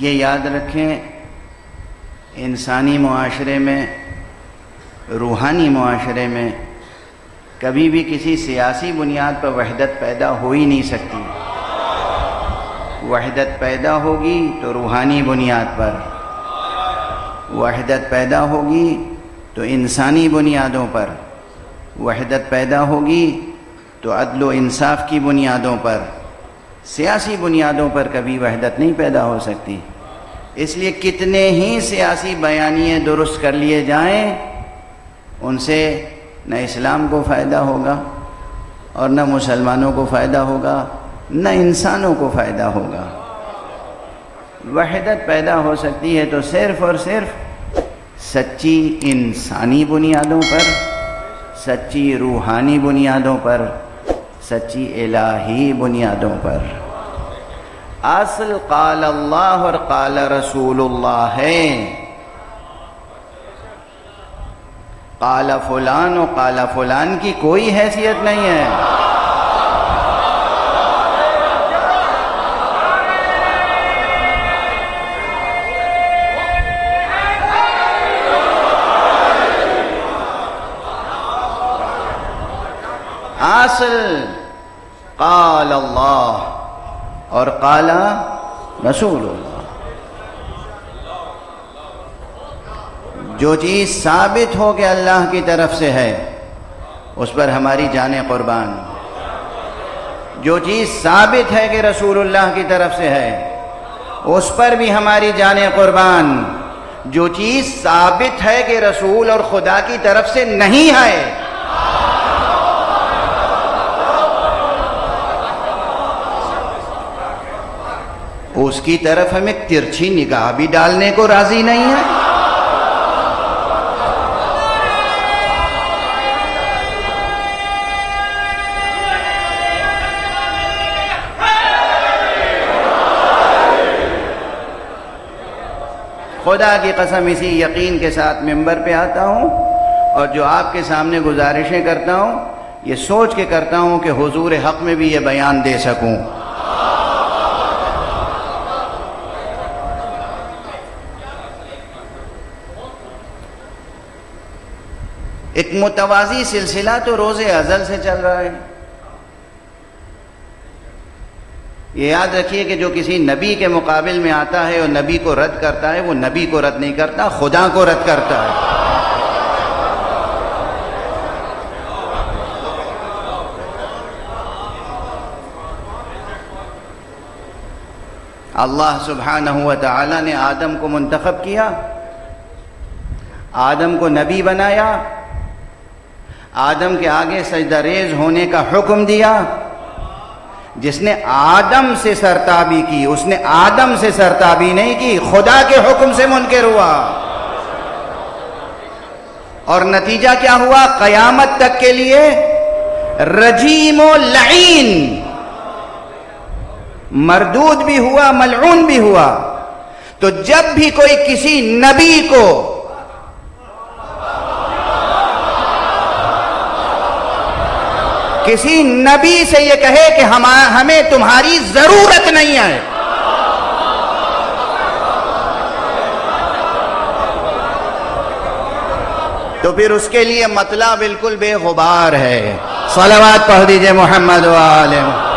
یہ یاد رکھیں، انسانی معاشرے میں، روحانی معاشرے میں کبھی بھی کسی سیاسی بنیاد پر وحدت پیدا ہو ہی نہیں سکتی۔ وحدت پیدا ہوگی تو روحانی بنیاد پر، وحدت پیدا ہوگی تو انسانی بنیادوں پر، وحدت پیدا ہوگی تو عدل و انصاف کی بنیادوں پر، سیاسی بنیادوں پر کبھی وحدت نہیں پیدا ہو سکتی۔ اس لیے کتنے ہی سیاسی بیانیے درست کر لیے جائیں، ان سے نہ اسلام کو فائدہ ہوگا اور نہ مسلمانوں کو فائدہ ہوگا، نہ انسانوں کو فائدہ ہوگا۔ وحدت پیدا ہو سکتی ہے تو صرف اور صرف سچی انسانی بنیادوں پر، سچی روحانی بنیادوں پر، سچی الہی بنیادوں پر۔ اصل قال اللہ اور قال رسول اللہ ہے، قال فلان و قال فلان کی کوئی حیثیت نہیں ہے۔ اصل قال اللہ اور قال رسول اللہ۔ جو چیز ثابت ہو کہ اللہ کی طرف سے ہے اس پر ہماری جانیں قربان، جو چیز ثابت ہے کہ رسول اللہ کی طرف سے ہے اس پر بھی ہماری جانیں قربان، جو چیز ثابت ہے کہ رسول اور خدا کی طرف سے نہیں ہے اس کی طرف ہمیں ترچھی نگاہ بھی ڈالنے کو راضی نہیں ہے۔ خدا کی قسم اسی یقین کے ساتھ منبر پہ آتا ہوں اور جو آپ کے سامنے گزارشیں کرتا ہوں یہ سوچ کے کرتا ہوں کہ حضور حق میں بھی یہ بیان دے سکوں۔ ایک متوازی سلسلہ تو روز ازل سے چل رہا ہے۔ یہ یاد رکھیے کہ جو کسی نبی کے مقابل میں آتا ہے اور نبی کو رد کرتا ہے وہ نبی کو رد نہیں کرتا، خدا کو رد کرتا ہے۔ اللہ سبحانہ و تعالی نے آدم کو منتخب کیا، آدم کو نبی بنایا، آدم کے آگے سجدہ ریز ہونے کا حکم دیا۔ جس نے آدم سے سرتابی کی اس نے آدم سے سرتابی نہیں کی، خدا کے حکم سے منکر ہوا، اور نتیجہ کیا ہوا؟ قیامت تک کے لیے رجیم و لعین، مردود بھی ہوا ملعون بھی ہوا۔ تو جب بھی کوئی کسی نبی کو کسی نبی سے یہ کہے کہ ہمیں تمہاری ضرورت نہیں ہے، تو پھر اس کے لیے مطلع بالکل بے غبار ہے۔ صلوات پڑھ دیجئے محمد و آلہ۔